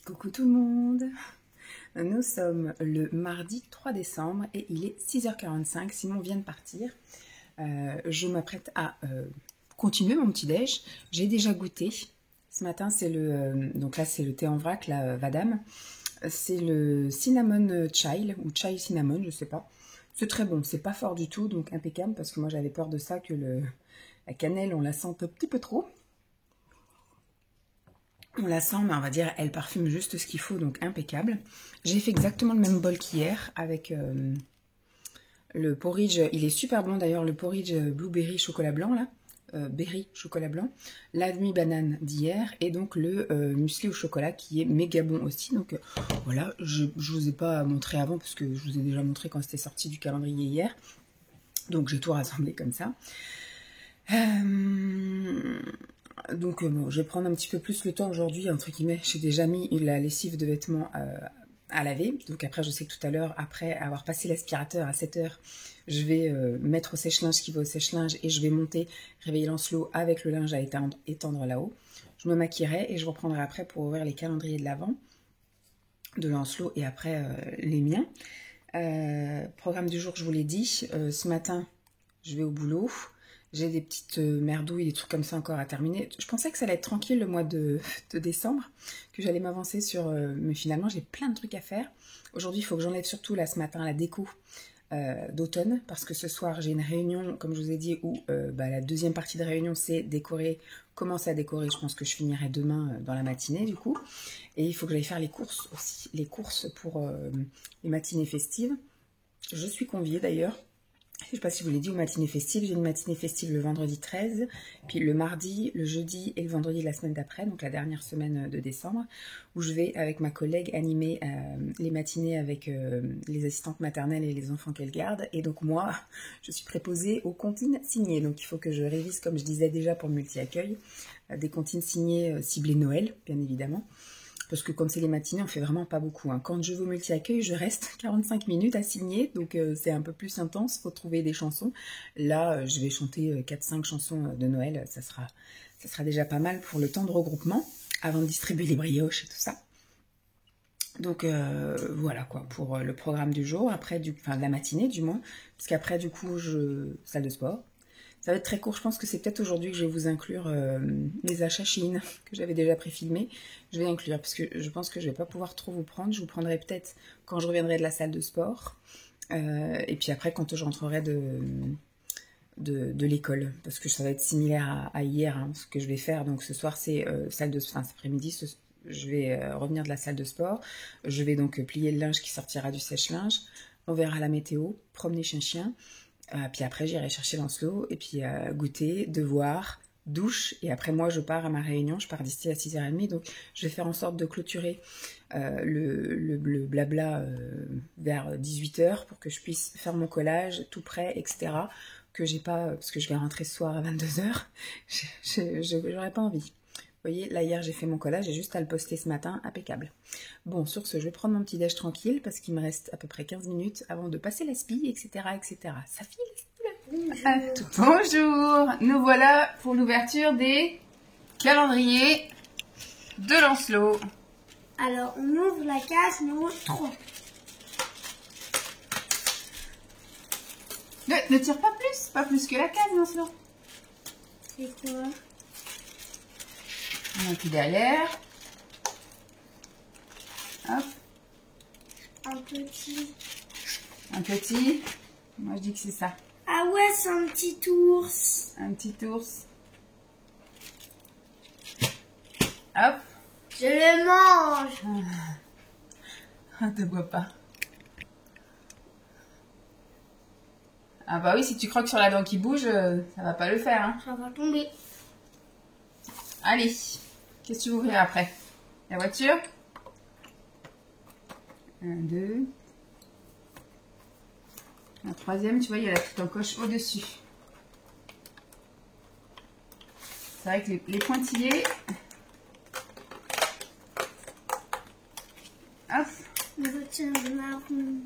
Coucou tout le monde. Nous sommes le mardi 3 décembre et il est 6h45. Simon vient de partir. Je m'apprête à continuer mon petit déj. J'ai déjà goûté. Ce matin, c'est donc là, c'est le thé en vrac, la Vadam. C'est le cinnamon chai ou chai cinnamon, je sais pas. C'est très bon, c'est pas fort du tout, donc impeccable parce que moi j'avais peur de ça, que la cannelle, on la sente un petit peu trop. On la sent, mais on va dire, elle parfume juste ce qu'il faut, donc impeccable. J'ai fait exactement le même bol qu'hier avec le porridge. Il est super bon d'ailleurs, le porridge blueberry chocolat blanc, là. Berry chocolat blanc. La demi-banane d'hier et donc le muesli au chocolat qui est méga bon aussi. Donc voilà, je ne vous ai pas montré avant parce que je vous ai déjà montré quand c'était sorti du calendrier hier. Donc j'ai tout rassemblé comme ça. Donc bon, je vais prendre un petit peu plus le temps aujourd'hui, entre guillemets. J'ai déjà mis la lessive de vêtements à laver. Donc après, je sais que tout à l'heure, après avoir passé l'aspirateur à 7h, je vais mettre au sèche-linge ce qui va au sèche-linge et je vais monter, réveiller Lancelot avec le linge à étendre là-haut. Je me maquillerai et je reprendrai après pour ouvrir les calendriers de l'Avent de Lancelot et après les miens. Programme du jour, je vous l'ai dit. Ce matin, je vais au boulot. J'ai des petites merdouilles, des trucs comme ça encore à terminer. Je pensais que ça allait être tranquille le mois de décembre, que j'allais m'avancer sur... mais finalement, j'ai plein de trucs à faire. Aujourd'hui, il faut que j'enlève surtout, là, ce matin, la déco d'automne, parce que ce soir, j'ai une réunion, comme je vous ai dit, où la deuxième partie de réunion, c'est décorer, commencer à décorer. Je pense que je finirai demain dans la matinée, du coup. Et il faut que j'aille faire les courses aussi, les courses pour les matinées festives. Je suis conviée, d'ailleurs. Je ne sais pas si je vous l'ai dit, aux matinées festives. J'ai une matinée festive le vendredi 13, puis le mardi, le jeudi et le vendredi de la semaine d'après, donc la dernière semaine de décembre, où je vais, avec ma collègue, animer les matinées avec les assistantes maternelles et les enfants qu'elle garde. Et donc moi, je suis préposée aux comptines signées. Donc il faut que je révise, comme je disais déjà pour le multi-accueil, des comptines signées ciblées Noël, bien évidemment. Parce que comme c'est les matinées, on fait vraiment pas beaucoup. Quand je vais au multi-accueil, je reste 45 minutes à signer, donc c'est un peu plus intense, faut trouver des chansons. Là, je vais chanter 4-5 chansons de Noël, ça sera déjà pas mal pour le temps de regroupement, avant de distribuer les brioches et tout ça. Donc voilà quoi, pour le programme du jour, après de la matinée du moins, parce qu'après du coup, salle de sport. Ça va être très court, je pense que c'est peut-être aujourd'hui que je vais vous inclure mes achats Shein que j'avais déjà pré-filmés. Je vais inclure parce que je pense que je ne vais pas pouvoir trop vous prendre. Je vous prendrai peut-être quand je reviendrai de la salle de sport. Et puis après quand je rentrerai de l'école. Parce que ça va être similaire à hier, ce que je vais faire. Donc ce soir c'est cet après-midi, je vais revenir de la salle de sport. Je vais donc plier le linge qui sortira du sèche-linge. On verra la météo, promener chien-chien. Puis après, j'irai chercher Lancelot, et puis goûter, devoir, douche, et après moi, je pars à ma réunion, je pars d'ici à 6h30, donc je vais faire en sorte de clôturer le blabla vers 18h pour que je puisse faire mon collage, tout prêt, etc. Que j'ai pas, parce que je vais rentrer ce soir à 22h, j'aurais pas envie. Vous voyez, là hier j'ai fait mon collage, j'ai juste à le poster ce matin, impeccable. Bon, sur ce, je vais prendre mon petit déj tranquille parce qu'il me reste à peu près 15 minutes avant de passer la spie, etc. etc. Ça file. Bonjour, nous voilà pour l'ouverture des calendriers de Lancelot. Alors, on ouvre la case numéro 3. Ne tire pas plus que la case, Lancelot. C'est quoi? Et puis derrière, hop, Un petit. un petit, moi je dis que c'est ça. Ah ouais, c'est un petit ours. Un petit ours. Hop. Je le mange. Ah, te bois pas. Ah bah oui, si tu croques sur la dent qui bouge, ça va pas le faire. Hein. Ça va tomber. Allez, qu'est-ce que tu veux ouvrir après? La voiture. 1, 2. La troisième, tu vois, il y a la petite encoche au-dessus. C'est vrai que les pointillés... Hop. La voiture marron.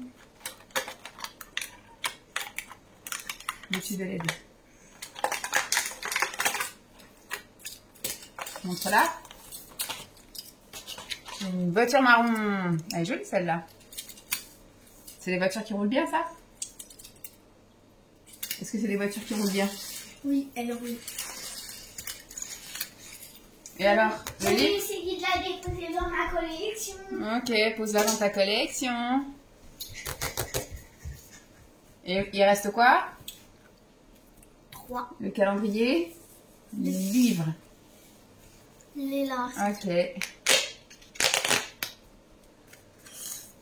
Dessus de l'aide. Montre là. Une voiture marron. Elle est jolie celle-là. C'est des voitures qui roulent bien, ça? Est-ce que c'est des voitures qui roulent bien? Oui, elle roule. Et alors, le livre? C'est qui l'a déposé dans ma collection. Ok, pose-la dans ta collection. Et il reste quoi? 3. Le calendrier? Les livres. Les là. Ok.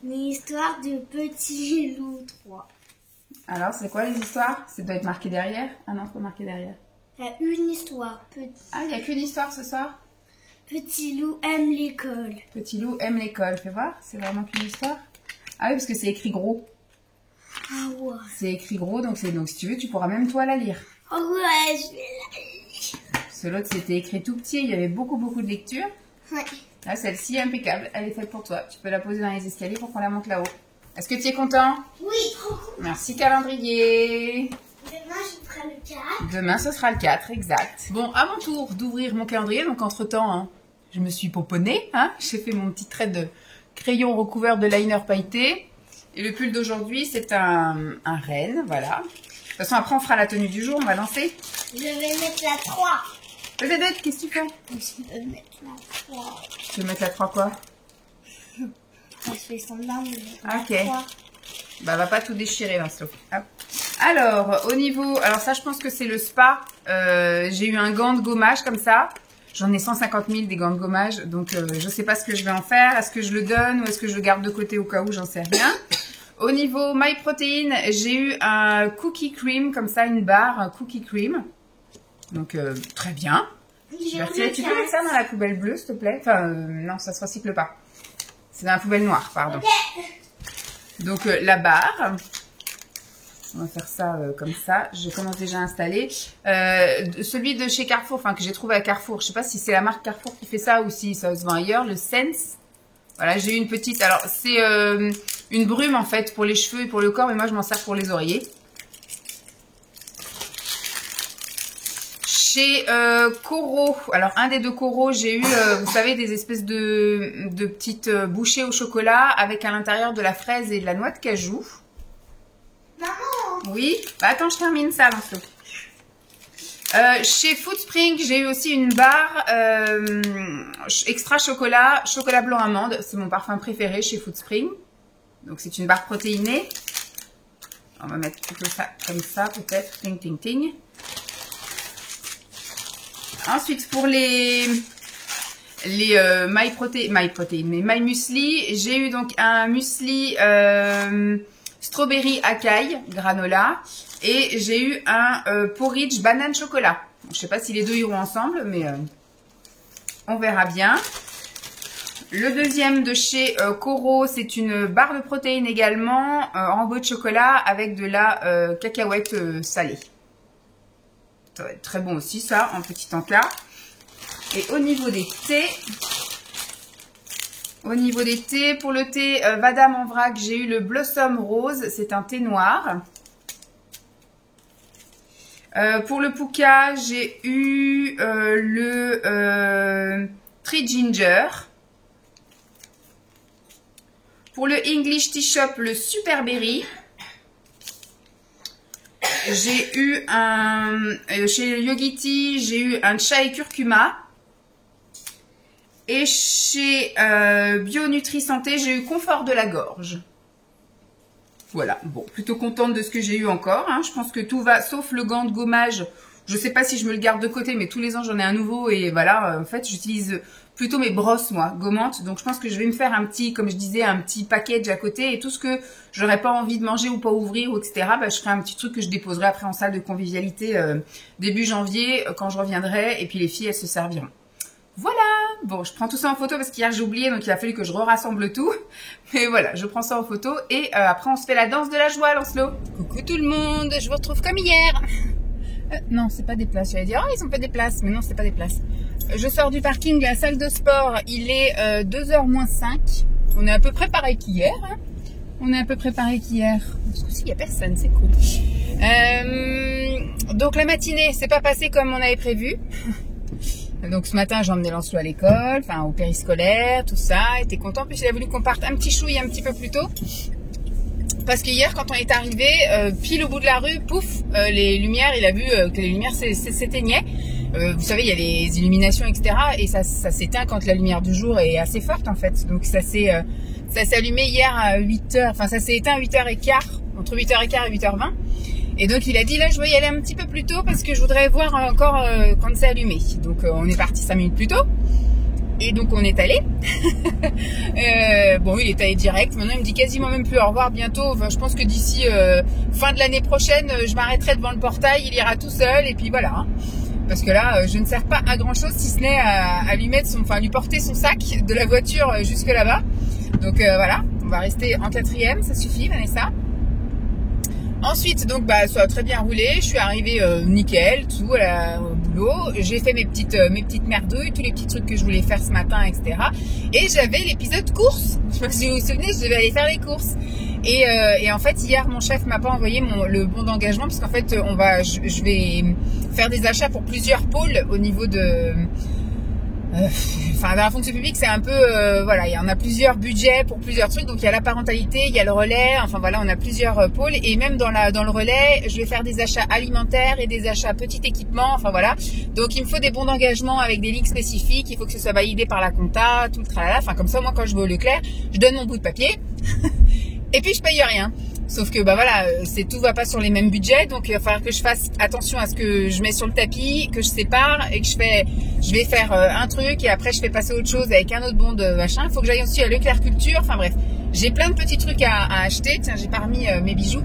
Une histoire de Petit Loup 3. Alors, c'est quoi les histoires? Ça doit être marqué derrière? Ah non, c'est pas marqué derrière. Il y a une histoire. Ah, il n'y a qu'une histoire ce soir? Petit Loup aime l'école. Petit loup aime l'école. Fais voir, c'est vraiment qu'une histoire? Ah oui, parce que c'est écrit gros. Ah ouais. C'est écrit gros, donc si tu veux, tu pourras même toi la lire. Ah ouais, je vais la lire. Parce que l'autre, c'était écrit tout petit, il y avait beaucoup de lecture. Ouais. Là, celle-ci est impeccable, elle est faite pour toi. Tu peux la poser dans les escaliers pour qu'on la monte là-haut. Est-ce que tu es content? Oui, trop cool. Merci calendrier. Demain, je ferai le 4. Demain, ce sera le 4, exact. Bon, à mon tour d'ouvrir mon calendrier. Donc, entre-temps, hein, je me suis poponnée. Hein, j'ai fait mon petit trait de crayon recouvert de liner pailleté. Et le pull d'aujourd'hui, c'est un renne, voilà. De toute façon, après, on fera la tenue du jour, on va lancer. Je vais mettre la 3. Peut-être, qu'est-ce que tu fais? Je vais mettre la 3. Tu veux mettre la 3 quoi? Je fais semblant de mettre la Ok. 3. Bah, va pas tout déchirer, Vincent. Hop. Alors, au niveau... Alors ça, je pense que c'est le spa. J'ai eu un gant de gommage comme ça. J'en ai 150 000 des gants de gommage. Donc, je sais pas ce que je vais en faire. Est-ce que je le donne ou est-ce que je le garde de côté au cas où? J'en sais rien. Au niveau MyProtein, j'ai eu un cookie cream, comme ça, une barre, un cookie cream. Donc, très bien. Merci. Tu peux mettre ça dans la poubelle bleue, s'il te plaît? Enfin, non, ça se recycle pas. C'est dans la poubelle noire, pardon. Ok. Donc, la barre. On va faire ça comme ça. Je commence déjà à installer. Celui de chez Carrefour, enfin que j'ai trouvé à Carrefour. Je sais pas si c'est la marque Carrefour qui fait ça ou si ça se vend ailleurs. Le Sense. Voilà, j'ai eu une petite. Alors, c'est une brume en fait pour les cheveux et pour le corps. Mais moi, je m'en sers pour les oreillers. Chez Coro. Alors, un des deux Coro, j'ai eu, vous savez, des espèces de petites bouchées au chocolat avec à l'intérieur de la fraise et de la noix de cajou. Maman. Oui, bah attends, je termine ça, Lancelot. Chez Foodspring, j'ai eu aussi une barre extra chocolat, chocolat blanc amande. C'est mon parfum préféré chez Foodspring. Donc c'est une barre protéinée. On va mettre plutôt ça comme ça, peut-être. Ting, ting, ting. Ensuite, pour les My Muesli, j'ai eu donc un muesli strawberry acai granola et j'ai eu un porridge banane chocolat. Je ne sais pas si les deux iront ensemble, mais on verra bien. Le deuxième de chez Coro, c'est une barre de protéines également en bout de chocolat avec de la cacahuète salée. Ça va être très bon aussi ça, en petit encas. Et au niveau des thés, pour le thé Vadam en vrac, j'ai eu le Blossom Rose, c'est un thé noir. Pour le Puka, j'ai eu le Tree Ginger. Pour le English Tea Shop, le Super Berry. J'ai eu chez Yogi Tea, j'ai eu un chai curcuma. Et chez Bio Nutri Santé, j'ai eu confort de la gorge. Voilà, bon, plutôt contente de ce que j'ai eu encore. Hein. Je pense que tout va, sauf le gant de gommage. Je ne sais pas si je me le garde de côté, mais tous les ans, j'en ai un nouveau. Et voilà, en fait, j'utilise plutôt mes brosses, moi, gommantes. Donc, je pense que je vais me faire un petit, comme je disais, un petit package à côté. Et tout ce que j'aurais pas envie de manger ou pas ouvrir, ou etc., bah, je ferai un petit truc que je déposerai après en salle de convivialité début janvier, quand je reviendrai. Et puis, les filles, elles se serviront. Voilà, bon, je prends tout ça en photo parce qu'hier j'ai oublié, donc il a fallu que je rassemble tout. Mais voilà, je prends ça en photo et après on se fait la danse de la joie, Lancelot. Coucou tout le monde, je vous retrouve comme hier. Non, c'est pas des places, j'allais dire, oh ils ont pas des places, mais non, c'est pas des places. Je sors du parking de la salle de sport, il est 2h moins 5. On est à peu près pareil qu'hier. Hein. On est à peu près pareil qu'hier. Parce que s'il y a personne, c'est cool. Donc la matinée, c'est pas passé comme on avait prévu. Donc ce matin, j'ai emmené Lancelot à l'école, enfin au périscolaire, tout ça. Il était content. Puis il a voulu qu'on parte un petit chouille un petit peu plus tôt. Parce que hier, quand on est arrivé, pile au bout de la rue, pouf, les lumières, il a vu que les lumières s'éteignaient. Vous savez, il y a les illuminations, etc. Et ça s'éteint quand la lumière du jour est assez forte, en fait. Donc ça s'est allumé hier à 8h, enfin ça s'est éteint à 8h15, entre 8h15 et 8h20. Et donc il a dit, là je vais y aller un petit peu plus tôt parce que je voudrais voir encore quand c'est allumé. Donc on est parti 5 minutes plus tôt. Et donc on est allé. Bon, il est allé direct. Maintenant il me dit quasiment même plus au revoir bientôt. Enfin, je pense que d'ici fin de l'année prochaine, je m'arrêterai devant le portail. Il ira tout seul et puis voilà. Hein. Parce que là, je ne sers pas à grand chose si ce n'est à lui mettre lui porter son sac de la voiture jusque là-bas. Donc voilà, on va rester en 4e, ça suffit, Vanessa. Ensuite, donc ça a très bien roulé. Je suis arrivée nickel, tout au boulot. J'ai fait mes petites merdouilles, tous les petits trucs que je voulais faire ce matin, etc. Et j'avais l'épisode courses. Je sais pas si vous vous souvenez, je devais aller faire les courses. Et en fait, hier, mon chef m'a pas envoyé le bon d'engagement parce qu'en fait, je vais faire des achats pour plusieurs pôles au niveau de... dans la fonction publique, c'est un peu voilà, il y en a plusieurs budgets pour plusieurs trucs. Donc il y a la parentalité, il y a le relais, enfin voilà, on a plusieurs pôles. Et même dans le relais, je vais faire des achats alimentaires et des achats petit équipement, enfin voilà. Donc il me faut des bons d'engagement avec des lignes spécifiques, il faut que ce soit validé par la compta, tout le tralala. Enfin comme ça, moi quand je vais au Leclerc, je donne mon bout de papier et puis je paye rien. Sauf que voilà, tout va pas sur les mêmes budgets, donc il va falloir que je fasse attention à ce que je mets sur le tapis, que je sépare et que je vais faire un truc et après je fais passer autre chose avec un autre bon de machin. Il faut que j'aille aussi à Leclerc Culture. Enfin bref, j'ai plein de petits trucs à acheter. Tiens, j'ai pas remis mes bijoux.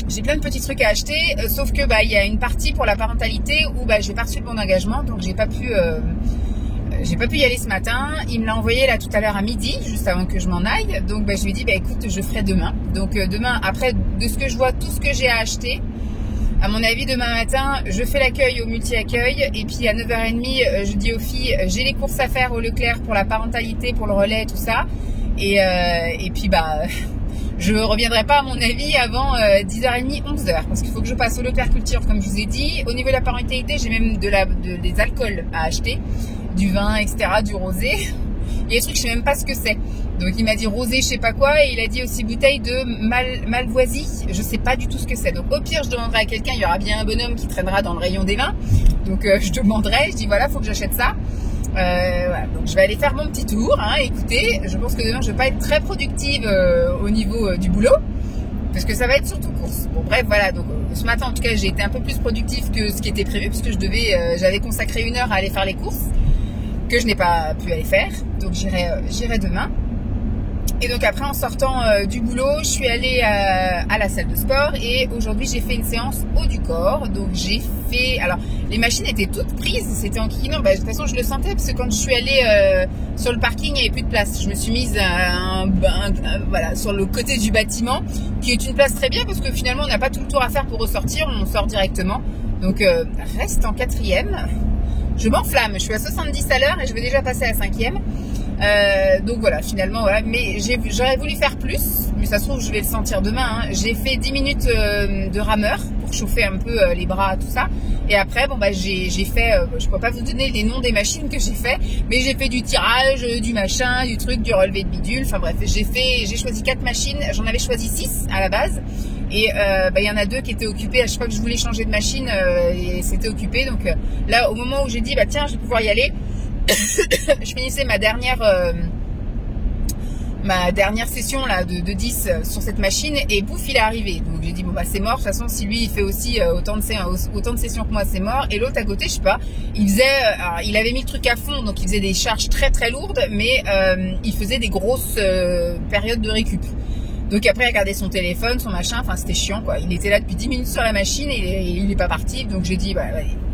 J'ai plein de petits trucs à acheter, sauf que il y a une partie pour la parentalité où j'ai pas reçu le bon d'engagement, donc j'ai pas pu y aller ce matin. Il me l'a envoyé là tout à l'heure à midi, juste avant que je m'en aille. Donc je lui ai dit écoute, je ferai demain. Donc demain, après de ce que je vois, tout ce que j'ai à acheter, à mon avis demain matin, je fais l'accueil au multi-accueil. Et puis à 9h30, je dis aux filles, j'ai les courses à faire au Leclerc pour la parentalité, pour le relais, tout ça. Et puis je reviendrai pas à mon avis avant 10h30, 11h. Parce qu'il faut que je passe au Leclerc Culture, comme je vous ai dit. Au niveau de la parentalité, j'ai même des alcools à acheter. Du vin, etc., du rosé. Il y a des trucs, je sais même pas ce que c'est. Donc il m'a dit rosé, je sais pas quoi, et il a dit aussi bouteille de Malvoisie. Je sais pas du tout ce que c'est. Donc au pire, je demanderai à quelqu'un, il y aura bien un bonhomme qui traînera dans le rayon des vins. Donc je demanderai, je dis voilà, faut que j'achète ça. Voilà. Donc je vais aller faire mon petit tour. Hein. Écoutez, je pense que demain, je vais pas être très productive au niveau du boulot. Parce que ça va être surtout course. Bon bref, voilà, donc ce matin en tout cas, j'ai été un peu plus productive que ce qui était prévu, parce que j'avais consacré 1 heure à aller faire les courses, que je n'ai pas pu aller faire, donc j'irai demain. Et donc après, en sortant du boulot, je suis allée à la salle de sport et aujourd'hui j'ai fait une séance haut du corps. Donc alors les machines étaient toutes prises, c'était en kikinant. De toute façon je le sentais parce que quand je suis allée sur le parking, il n'y avait plus de place. Je me suis mise voilà, sur le côté du bâtiment, qui est une place très bien parce que finalement on n'a pas tout le tour à faire pour ressortir, on sort directement. Donc reste en 4e. Je m'enflamme, je suis à 70 à l'heure et je vais déjà passer à 5e. Donc voilà, finalement, voilà. Mais j'aurais voulu faire plus, mais ça se trouve, je vais le sentir demain. Hein. J'ai fait 10 minutes de rameur pour chauffer un peu les bras, tout ça. Et après, j'ai fait, je peux pas vous donner les noms des machines que j'ai fait, mais j'ai fait du tirage, du machin, du truc, du relevé de bidule. Enfin bref, j'ai choisi 4 machines. J'en avais choisi 6 à la base. Et il y en a 2 qui étaient occupées. À chaque fois que je voulais changer de machine, et c'était occupé. Donc là, au moment où j'ai dit, tiens, je vais pouvoir y aller, je finissais ma dernière session là de 10 sur cette machine et pouf, il est arrivé. Donc j'ai dit c'est mort. De toute façon, si lui il fait aussi autant de sessions que moi, c'est mort. Et l'autre à côté, je sais pas, il avait mis le truc à fond, donc il faisait des charges très très lourdes, mais il faisait des grosses périodes de récup. Donc après, il regardait son téléphone, son machin, enfin c'était chiant quoi. Il était là depuis 10 minutes sur la machine et il est pas parti. Donc j'ai dit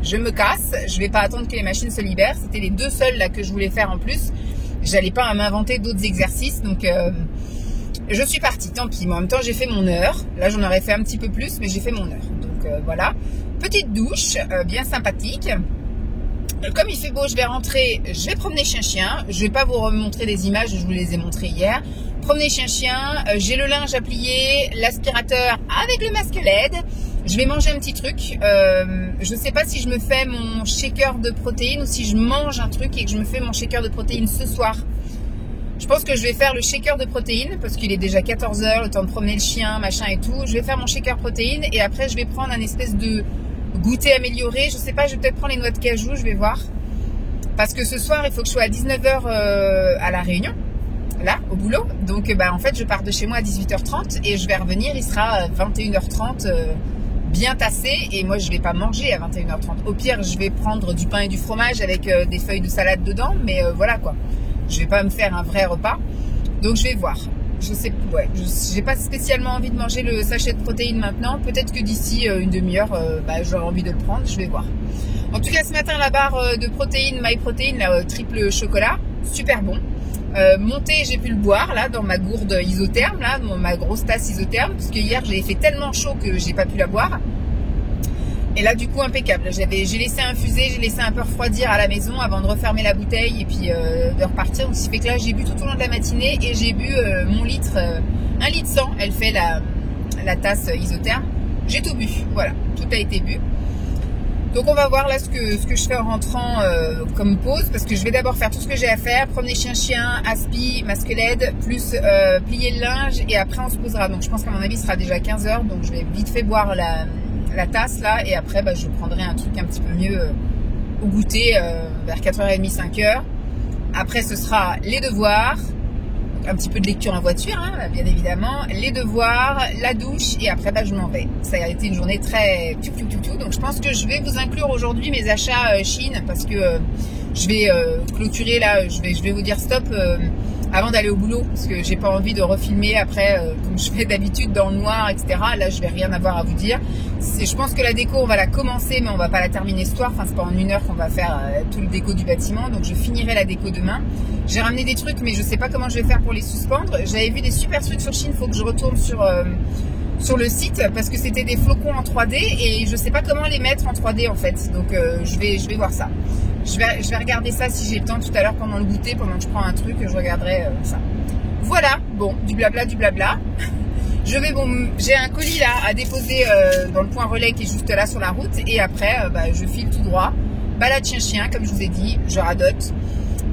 je me casse, je vais pas attendre que les machines se libèrent. C'était les 2 seules là que je voulais faire en plus. J'allais pas m'inventer d'autres exercices, donc je suis partie, tant pis. Mais en même temps, j'ai fait mon heure. Là, j'en aurais fait un petit peu plus, mais j'ai fait mon heure. Donc voilà, petite douche, bien sympathique. Comme il fait beau, je vais rentrer, je vais promener chien-chien. Je vais pas vous remontrer des images, je vous les ai montrées hier. Promener chien-chien, j'ai le linge à plier, l'aspirateur avec le masque LED. Je vais manger un petit truc. Je sais pas si je me fais mon shaker de protéines ou si je mange un truc et que je me fais mon shaker de protéines ce soir. Je pense que je vais faire le shaker de protéines parce qu'il est déjà 14 h, le temps de promener le chien, machin et tout. Je vais faire mon shaker protéines et après je vais prendre un espèce de goûter amélioré. Je sais pas, je vais peut-être prendre les noix de cajou, je vais voir. Parce que ce soir, il faut que je sois à 19 h à La Réunion, là, au boulot. Donc, en fait, je pars de chez moi à 18 h 30 et je vais revenir, il sera 21 h 30 bien tassé. Et moi, je vais pas manger à 21 h 30. Au pire, je vais prendre du pain et du fromage avec des feuilles de salade dedans. Mais voilà quoi. Je vais pas me faire un vrai repas. Donc, je vais voir. Je sais, ouais, j'ai pas spécialement envie de manger le sachet de protéines maintenant. Peut-être que d'ici une demi-heure, j'aurai envie de le prendre. Je vais voir. En tout cas, ce matin, la barre de protéines, MyProtein, la triple chocolat, super bon. Monté, j'ai pu le boire là dans ma gourde isotherme, là, dans ma grosse tasse isotherme, parce que hier j'ai fait tellement chaud que j'ai pas pu la boire. Et là, du coup, impeccable. J'ai laissé infuser, j'ai laissé un peu refroidir à la maison avant de refermer la bouteille et puis de repartir. Donc, ce qui fait que là, j'ai bu tout au long de la matinée et j'ai bu mon litre, 1 litre 100. Elle fait la tasse isotherme. J'ai tout bu. Voilà, tout a été bu. Donc on va voir là ce que je fais en rentrant comme pause, parce que je vais d'abord faire tout ce que j'ai à faire, promener chien, aspi, masque LED, plus plier le linge et après on se posera. Donc je pense qu'à mon avis il sera déjà 15 h, donc je vais vite fait boire la tasse là et après je prendrai un truc un petit peu mieux au goûter vers 4h30, 5h. Après ce sera les devoirs, un petit peu de lecture en voiture, hein, bien évidemment, les devoirs, la douche et après je m'en vais. Ça a été une journée très donc je pense que je vais vous inclure aujourd'hui mes achats Shein parce que je vais clôturer là, je vais vous dire stop avant d'aller au boulot parce que j'ai pas envie de refilmer après comme je fais d'habitude dans le noir, etc. Là je vais rien avoir à vous dire. Je pense que la déco on va la commencer mais on va pas la terminer ce soir, enfin c'est pas en 1 heure qu'on va faire tout le déco du bâtiment, donc je finirai la déco demain. J'ai ramené des trucs mais je sais pas comment je vais faire pour les suspendre. J'avais vu des super trucs sur Shein, faut que je retourne sur le site parce que c'était des flocons en 3D et je sais pas comment les mettre en 3D en fait, donc je vais voir ça. Je vais regarder ça si j'ai le temps tout à l'heure pendant le goûter, pendant que je prends un truc, je regarderai ça. Voilà, bon, du blabla. J'ai un colis là à déposer dans le point relais qui est juste là sur la route et après je file tout droit, balade chien comme je vous ai dit, je radote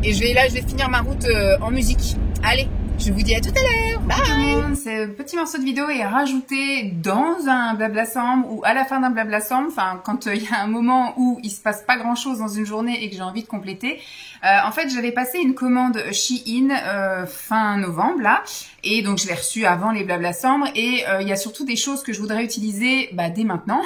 et je vais finir ma route en musique. Allez, je vous dis à tout à l'heure. Bye tout le monde, ce petit morceau de vidéo est rajouté dans un blablasamble ou à la fin d'un blablasamble, enfin quand il y a un moment où il se passe pas grand chose dans une journée et que j'ai envie de compléter. En fait, j'avais passé une commande Shein fin novembre là, et donc je l'ai reçue avant les blablasambles et il y a surtout des choses que je voudrais utiliser dès maintenant.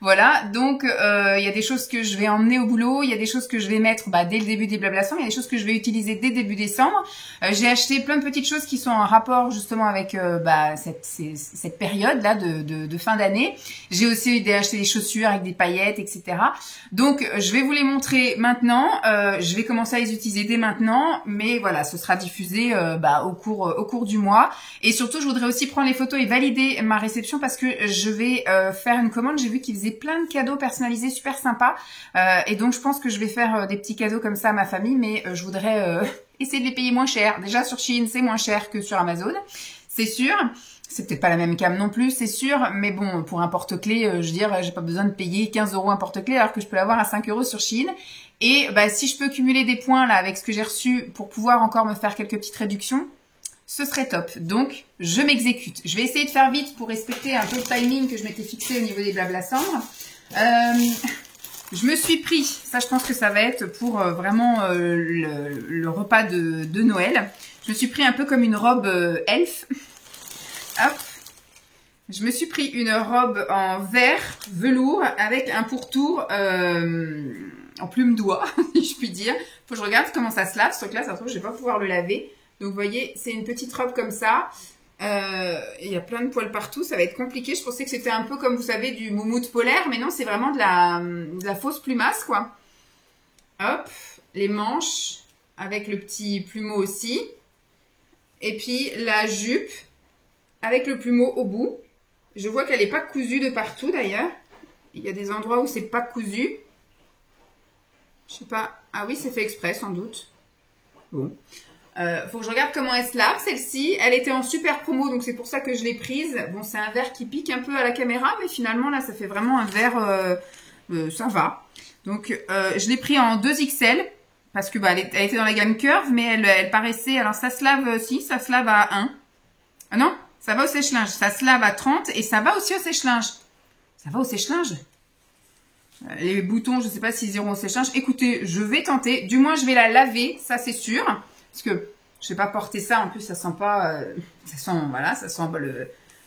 Voilà, donc il y a des choses que je vais emmener au boulot, il y a des choses que je vais mettre dès le début des blablasambles, il y a des choses que je vais utiliser dès début décembre. J'ai acheté plein de petites choses qui sont en rapport justement avec cette période là de fin d'année. J'ai aussi acheté des chaussures avec des paillettes, etc. Donc je vais vous les montrer maintenant. Je vais commencer à les utiliser dès maintenant, mais voilà, ce sera diffusé au cours du mois. Et surtout, je voudrais aussi prendre les photos et valider ma réception parce que je vais faire une commande. J'ai vu qu'ils faisaient plein de cadeaux personnalisés super sympas, et donc je pense que je vais faire des petits cadeaux comme ça à ma famille, mais je voudrais essayer de les payer moins cher. Déjà sur Shein, c'est moins cher que sur Amazon, c'est sûr. C'est peut-être pas la même cam non plus, c'est sûr, mais bon, pour un porte-clés, je veux dire, j'ai pas besoin de payer 15 € un porte-clés alors que je peux l'avoir à 5 € sur Shein. Et si je peux cumuler des points là avec ce que j'ai reçu pour pouvoir encore me faire quelques petites réductions, ce serait top. Donc, je m'exécute. Je vais essayer de faire vite pour respecter un peu le timing que je m'étais fixé au niveau des blablasambles. Je me suis pris, ça je pense que ça va être pour vraiment le repas de Noël. Je me suis pris un peu comme une robe elfe. Hop. Je me suis pris une robe en vert velours avec un pourtour en plume d'oie, si je puis dire. Faut que je regarde comment ça se lave. Ce truc-là, ça se trouve, je vais pas pouvoir le laver. Donc, vous voyez, c'est une petite robe comme ça. Il y a plein de poils partout. Ça va être compliqué. Je pensais que c'était un peu comme, vous savez, du moumoute polaire. Mais non, c'est vraiment de la fausse plumasse, quoi. Hop. Les manches avec le petit plumeau aussi. Et puis, la jupe avec le plumeau au bout. Je vois qu'elle n'est pas cousue de partout, d'ailleurs. Il y a des endroits où c'est pas cousu. Je sais pas. Ah oui, c'est fait exprès, sans doute. Bon. Faut que je regarde comment elle se lave, celle-ci. Elle était en super promo, donc c'est pour ça que je l'ai prise. Bon, c'est un verre qui pique un peu à la caméra, mais finalement, là, ça fait vraiment un verre... ça va. Donc, je l'ai pris en 2XL, parce que elle était dans la gamme Curve, mais elle paraissait... Alors, ça se lave aussi, ça se lave à 1. Ah non, ça va au sèche-linge. Ça se lave à 30 et ça va aussi au sèche-linge. Ça va au sèche-linge? Les boutons, je ne sais pas s'ils iront au sèche-linge. Écoutez, je vais tenter. Du moins, je vais la laver, ça c'est sûr. Parce que je vais pas porter ça. En plus, ça sent pas... ça sent, voilà, ça sent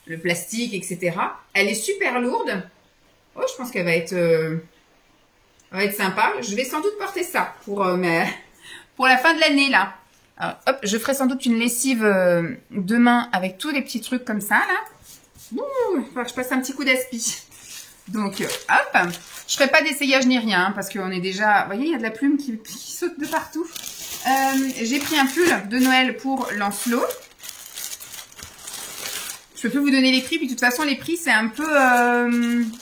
le plastique, etc. Elle est super lourde. Oh, je pense qu'elle va être sympa. Je vais sans doute porter ça pour la fin de l'année, là. Alors, hop, je ferai sans doute une lessive demain avec tous les petits trucs comme ça, là. Ouh, il faut que je passe un petit coup d'aspi. Donc, hop. Je ferai pas d'essayage ni rien, parce qu'on est déjà... Vous voyez, il y a de la plume qui saute de partout. J'ai pris un pull de Noël pour Lancelot. Je peux vous donner les prix, puis de toute façon, les prix, c'est un peu...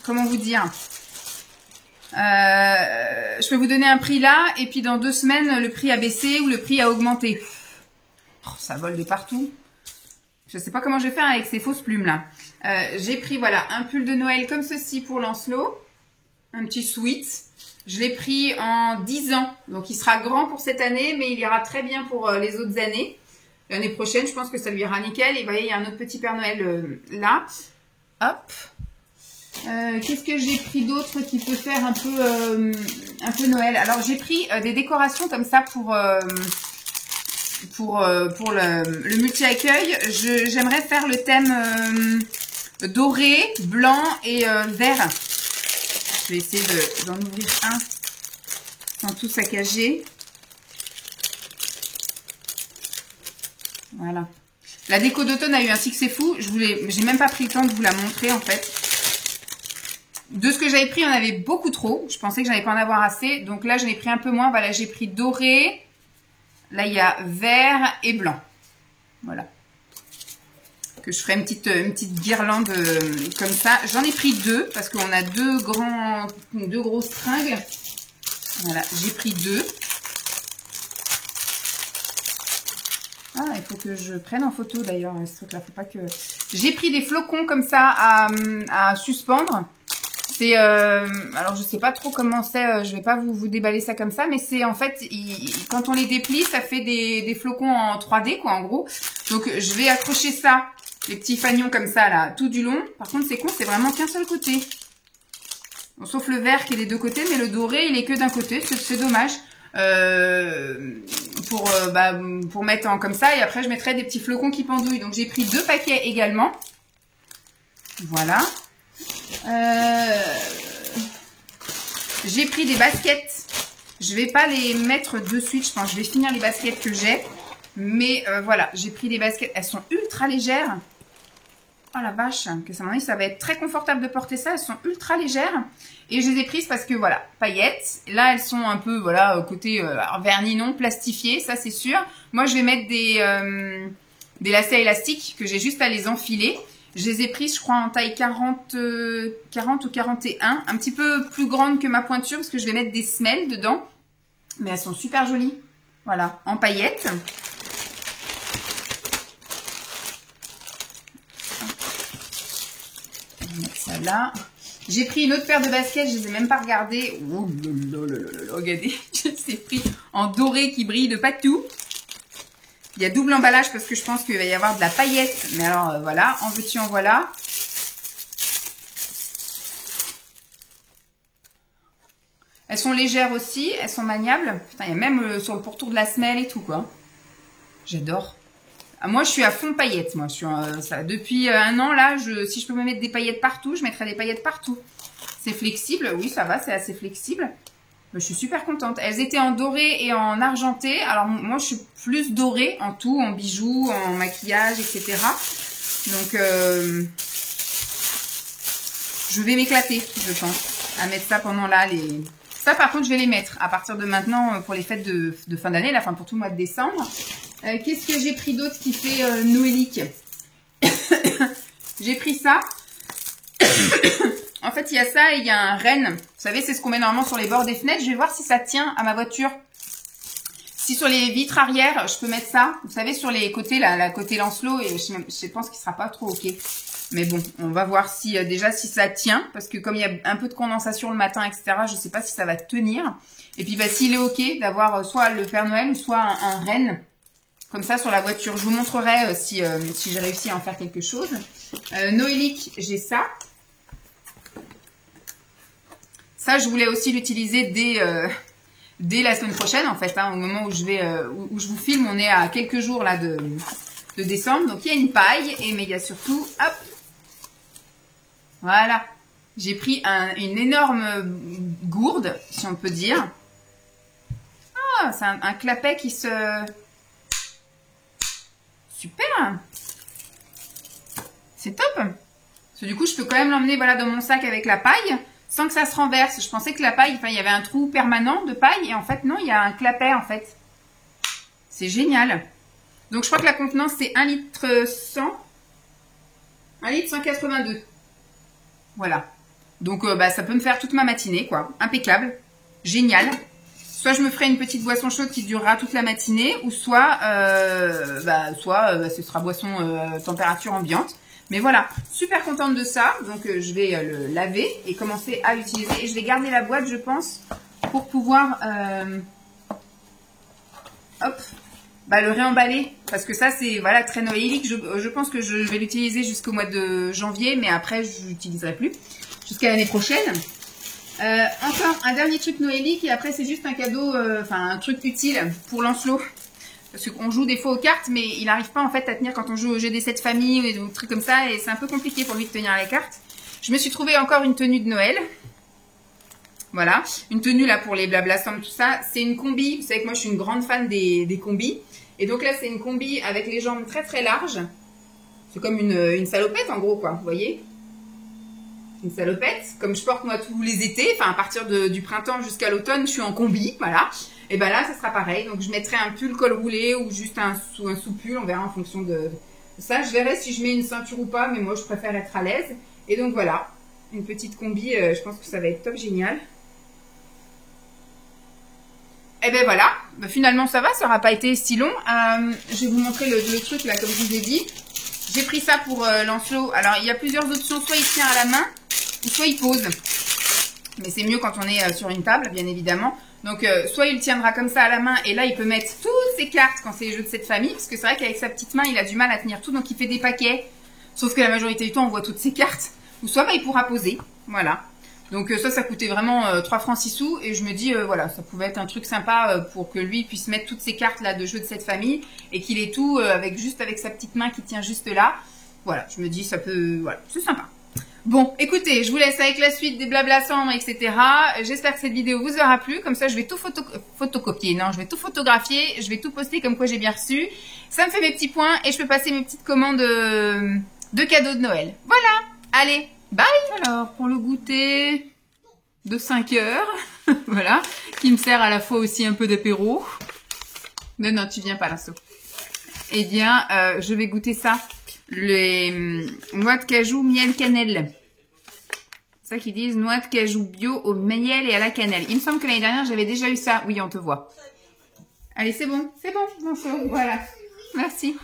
comment vous dire? Je peux vous donner un prix là, et puis dans 2 semaines, le prix a baissé ou le prix a augmenté. Oh, ça vole de partout. Je sais pas comment je vais faire avec ces fausses plumes là. J'ai pris voilà un pull de Noël comme ceci pour Lancelot. Un petit sweat. Je l'ai pris en 10 ans. Donc il sera grand pour cette année, mais il ira très bien pour les autres années. L'année prochaine, je pense que ça lui ira nickel. Et vous voyez, il y a un autre petit Père Noël là. Hop. Qu'est-ce que j'ai pris d'autre qui peut faire un peu Noël? Alors j'ai pris des décorations comme ça pour le multi-accueil. J'aimerais faire le thème doré, blanc et vert. Je vais essayer d'en ouvrir un sans tout saccager. Voilà. La déco d'automne a eu un succès fou. J'ai même pas pris le temps de vous la montrer en fait. De ce que j'avais pris, on avait beaucoup trop. Je pensais que j'allais pas en avoir assez. Donc là, j'en ai pris un peu moins. Voilà, j'ai pris doré. Là, il y a vert et blanc. Voilà. Que je ferai une petite guirlande comme ça. J'en ai pris 2 parce qu'on a deux grosses tringues. Voilà, j'ai pris 2. Ah, il faut que je prenne en photo d'ailleurs. Ce truc-là, faut pas que... J'ai pris des flocons comme ça à suspendre. C'est alors je sais pas trop comment c'est, je vais pas vous déballer ça comme ça, mais c'est en fait quand on les déplie, ça fait des flocons en 3D quoi en gros. Donc je vais accrocher ça, les petits fagnons comme ça là, tout du long. Par contre c'est con, c'est vraiment qu'un seul côté. Bon, sauf le vert qui est des 2 côtés, mais le doré il est que d'un côté, c'est dommage. Pour mettre en comme ça et après je mettrai des petits flocons qui pendouillent. Donc j'ai pris 2 paquets également. Voilà. J'ai pris des baskets. Je vais pas les mettre de suite. Je pense que je vais finir les baskets que j'ai. Mais voilà, j'ai pris des baskets. Elles sont ultra légères. Oh la vache, que ça, ça va être très confortable de porter ça. Elles sont ultra légères. Et je les ai prises parce que voilà, paillettes. Là, elles sont un peu, voilà, côté vernis non, plastifié, ça c'est sûr. Moi, je vais mettre des lacets élastiques que j'ai juste à les enfiler. Je les ai prises, je crois, en taille 40 ou 41. Un petit peu plus grande que ma pointure parce que je vais mettre des semelles dedans. Mais elles sont super jolies. Voilà, en paillettes. On va mettre ça là. J'ai pris une autre paire de baskets, je les ai même pas regardées. Oh là, regardez, je les ai pris en doré qui brille de partout. Il y a double emballage parce que je pense qu'il va y avoir de la paillette. Mais alors, voilà, en veux-tu, en voilà. Elles sont légères aussi, elles sont maniables. Putain, il y a même sur le pourtour de la semelle et tout, quoi. J'adore. Ah, moi, je suis à fond paillettes, moi. Je suis, ça, depuis 1 an, là, si je peux me mettre des paillettes partout, je mettrai des paillettes partout. C'est flexible, oui, ça va, c'est assez flexible. Je suis super contente. Elles étaient en doré et en argenté. Alors, moi, je suis plus dorée en tout, en bijoux, en maquillage, etc. Donc, je vais m'éclater, je pense, à mettre ça pendant là. Ça, par contre, je vais les mettre à partir de maintenant pour les fêtes de fin d'année, enfin pour tout le mois de décembre. Qu'est-ce que j'ai pris d'autre qui fait noëlique? J'ai pris ça. En fait, il y a ça et il y a un renne. Vous savez, c'est ce qu'on met normalement sur les bords des fenêtres. Je vais voir si ça tient à ma voiture. Si sur les vitres arrière, je peux mettre ça, vous savez, sur les côtés, là, la côté Lancelot, et je pense qu'il sera pas trop ok. Mais bon, on va voir si déjà si ça tient, parce que comme il y a un peu de condensation le matin, etc., je sais pas si ça va tenir. Et puis, bah, s'il est ok d'avoir soit le Père Noël ou soit un renne, comme ça sur la voiture. Je vous montrerai si j'ai réussi à en faire quelque chose. Noélique, j'ai ça. Ça, je voulais aussi l'utiliser dès la semaine prochaine, en fait, hein, au moment où où je vous filme. On est à quelques jours là de décembre. Donc, il y a une paille, mais il y a surtout, hop, voilà. J'ai pris une énorme gourde, si on peut dire. Ah, c'est un clapet qui se... Super. C'est top. Parce que du coup, je peux quand même l'emmener voilà, dans mon sac avec la paille, sans que ça se renverse. Je pensais que la paille, enfin, il y avait un trou permanent de paille, et en fait, non, il y a un clapet, en fait. C'est génial. Donc, je crois que la contenance, c'est 1 litre 100. 1 litre 182. Voilà. Donc, bah, ça peut me faire toute ma matinée, quoi. Impeccable. Génial. Soit je me ferai une petite boisson chaude qui durera toute la matinée, ou soit, ce sera boisson température ambiante. Mais voilà, super contente de ça. Donc, je vais le laver et commencer à l'utiliser. Et je vais garder la boîte, je pense, pour pouvoir le réemballer. Parce que ça, c'est voilà, très noélique. Je pense que je vais l'utiliser jusqu'au mois de janvier, mais après, je l'utiliserai plus. Jusqu'à l'année prochaine. Encore un dernier truc noélique et après c'est juste un cadeau, un truc utile pour Lancelot. Parce qu'on joue des fois aux cartes, mais il n'arrive pas en fait à tenir quand on joue au jeu des 7 familles et des trucs comme ça, et c'est un peu compliqué pour lui de tenir les cartes. Je me suis trouvé encore une tenue de Noël. Voilà, une tenue là pour les blabla-somme, tout ça. C'est une combi, vous savez que moi je suis une grande fan des combis. Et donc là c'est une combi avec les jambes très très larges. C'est comme une salopette en gros quoi, vous voyez. Une salopette, comme je porte moi tous les étés, enfin à partir du printemps jusqu'à l'automne, je suis en combi, voilà. Et ben là, ça sera pareil. Donc je mettrai un pull col roulé ou juste un sous-pull, on verra en fonction de ça. Je verrai si je mets une ceinture ou pas, mais moi je préfère être à l'aise. Et donc voilà, une petite combi, je pense que ça va être top, génial. Et ben voilà, finalement ça va, ça n'aura pas été si long. Je vais vous montrer le truc là, comme je vous ai dit. J'ai pris ça pour Lancelot. Alors il y a plusieurs options, soit il tient à la main, ou soit il pose. Mais c'est mieux quand on est sur une table, bien évidemment. Donc, soit il tiendra comme ça à la main, et là, il peut mettre toutes ses cartes quand c'est les jeux de cette famille. Parce que c'est vrai qu'avec sa petite main, il a du mal à tenir tout, donc il fait des paquets. Sauf que la majorité du temps, on voit toutes ses cartes. Ou soit, il pourra poser. Voilà. Donc, ça coûtait vraiment 3 francs 6 sous. Et je me dis, voilà, ça pouvait être un truc sympa pour que lui puisse mettre toutes ses cartes là de jeux de cette famille. Et qu'il ait tout juste avec sa petite main qui tient juste là. Voilà, je me dis, ça peut... Voilà, c'est sympa. Bon, écoutez, je vous laisse avec la suite des blabla-cendres, etc. J'espère que cette vidéo vous aura plu. Comme ça, je vais tout photocopier. Non, je vais tout photographier. Je vais tout poster comme quoi j'ai bien reçu. Ça me fait mes petits points et je peux passer mes petites commandes de cadeaux de Noël. Voilà. Allez, bye. Alors, pour le goûter de 5 heures, voilà, qui me sert à la fois aussi un peu d'apéro. Non, tu viens pas, Lancelot. Eh bien, je vais goûter ça. Les noix de cajou, miel, cannelle. C'est ça qu'ils disent, noix de cajou bio au miel et à la cannelle. Il me semble que l'année dernière, j'avais déjà eu ça. Oui, on te voit. Allez, c'est bon, Lancelot. Voilà. Merci.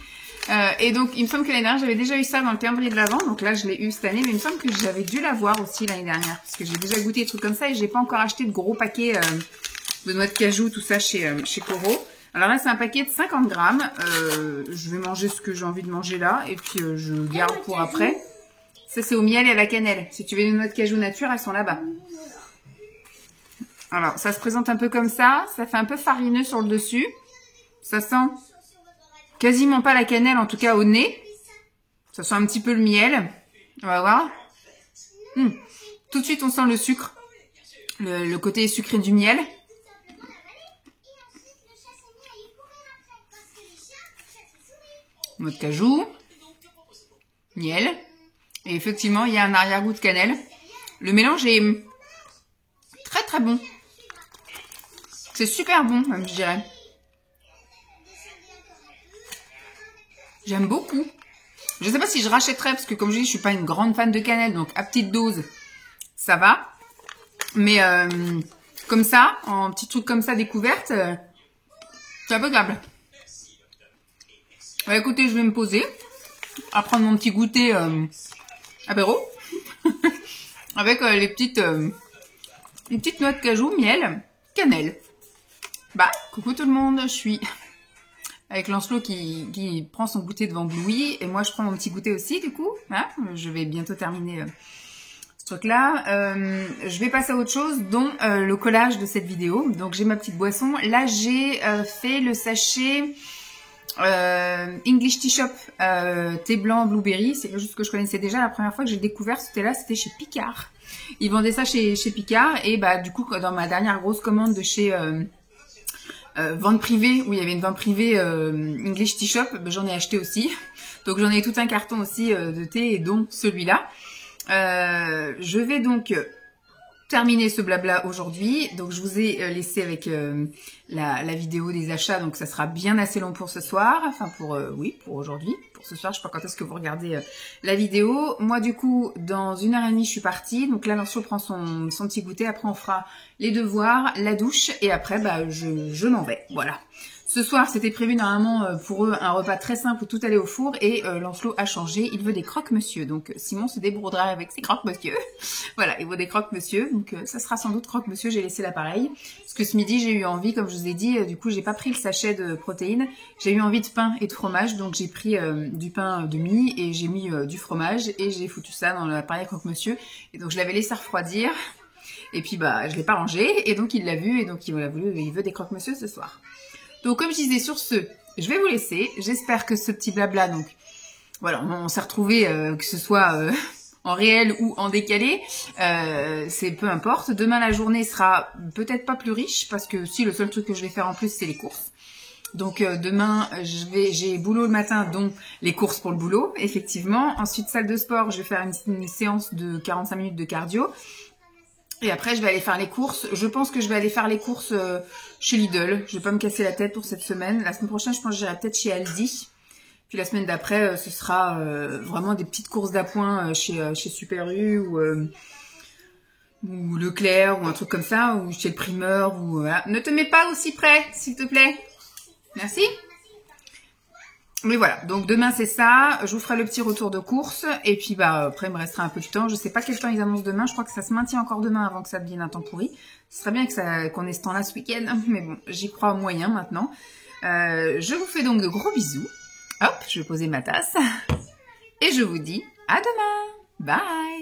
Et donc, il me semble que l'année dernière, j'avais déjà eu ça dans le calendrier de l'Avent. Donc là, je l'ai eu cette année. Mais il me semble que j'avais dû l'avoir aussi l'année dernière. Parce que j'ai déjà goûté des trucs comme ça et j'ai pas encore acheté de gros paquets de noix de cajou, tout ça chez Coro. Alors là, c'est un paquet de 50 grammes. Je vais manger ce que j'ai envie de manger là. Et puis, je garde pour après. Ça, c'est au miel et à la cannelle. Si tu veux des noix de cajou nature, elles sont là-bas. Alors, ça se présente un peu comme ça. Ça fait un peu farineux sur le dessus. Ça sent quasiment pas la cannelle, en tout cas au nez. Ça sent un petit peu le miel. On va voir. Tout de suite, on sent le sucre. Le côté sucré du miel. Noix de cajou, miel, et effectivement, il y a un arrière-goût de cannelle. Le mélange est très très bon. C'est super bon, même, je dirais. J'aime beaucoup. Je ne sais pas si je rachèterais, parce que comme je dis, je suis pas une grande fan de cannelle, donc à petite dose, ça va. Mais comme ça, en petit truc comme ça découverte, C'est impeccable. Bah, écoutez, je vais me poser à prendre mon petit goûter apéro avec les petites noix de cajou, miel, cannelle. Bah, coucou tout le monde, je suis avec Lancelot qui prend son goûter devant Bluey et moi je prends mon petit goûter aussi du coup. Hein, je vais bientôt terminer ce truc-là. Je vais passer à autre chose, dont le collage de cette vidéo. Donc j'ai ma petite boisson. Là j'ai fait le sachet English Tea Shop thé blanc blueberry. C'est quelque chose que je connaissais déjà. La première fois que j'ai découvert ce thé-là, c'était chez Picard. Ils vendaient ça chez Picard et bah du coup dans ma dernière grosse commande de chez vente privée, où il y avait une vente privée English Tea Shop, bah, j'en ai acheté aussi. Donc j'en ai tout un carton aussi de thé et donc celui-là. Je vais donc terminer ce blabla aujourd'hui. Donc je vous ai laissé avec la vidéo des achats, donc ça sera bien assez long pour ce soir. Enfin pour pour aujourd'hui. Pour ce soir, je sais pas quand est-ce que vous regardez la vidéo. Moi du coup, dans 1h30, je suis partie. Donc là, Lancelot prend son petit goûter. Après, on fera les devoirs, la douche et après, bah je m'en vais. Voilà. Ce soir, c'était prévu normalement pour eux un repas très simple où tout allait au four et Lancelot a changé. Il veut des croque-monsieur. Donc Simon se débrouillera avec ses croque-monsieur. Voilà, il veut des croque-monsieur. Donc ça sera sans doute croque-monsieur. J'ai laissé l'appareil. Parce que ce midi, j'ai eu envie, comme je vous ai dit, du coup, j'ai pas pris le sachet de protéines. J'ai eu envie de pain et de fromage. Donc j'ai pris du pain de mie et j'ai mis du fromage et j'ai foutu ça dans l'appareil croque-monsieur. Et donc je l'avais laissé refroidir. Et puis bah je l'ai pas rangé et donc il l'a vu et donc il veut des croque-monsieur ce soir. Donc comme je disais, sur ce, je vais vous laisser. J'espère que ce petit blabla, donc voilà, on s'est retrouvés, que ce soit en réel ou en décalé, c'est peu importe. Demain la journée sera peut-être pas plus riche parce que si le seul truc que je vais faire en plus c'est les courses. Donc demain j'ai boulot le matin, donc les courses pour le boulot, effectivement. Ensuite salle de sport, je vais faire une séance de 45 minutes de cardio. Et après, je vais aller faire les courses. Je pense que je vais aller faire les courses chez Lidl. Je vais pas me casser la tête pour cette semaine. La semaine prochaine, je pense que j'irai peut-être chez Aldi. Puis la semaine d'après, ce sera vraiment des petites courses d'appoint chez Super U ou Leclerc ou un truc comme ça, ou chez le primeur. Ou voilà. Ne te mets pas aussi près, s'il te plaît. Merci. Mais voilà, donc demain c'est ça, je vous ferai le petit retour de course et puis bah après il me restera un peu de temps, je sais pas quel temps ils annoncent demain, je crois que ça se maintient encore demain avant que ça devienne un temps pourri. Ce serait bien qu'on ait ce temps là ce week-end, mais bon, j'y crois moyen maintenant. Je vous fais donc de gros bisous, hop, je vais poser ma tasse et je vous dis à demain, bye.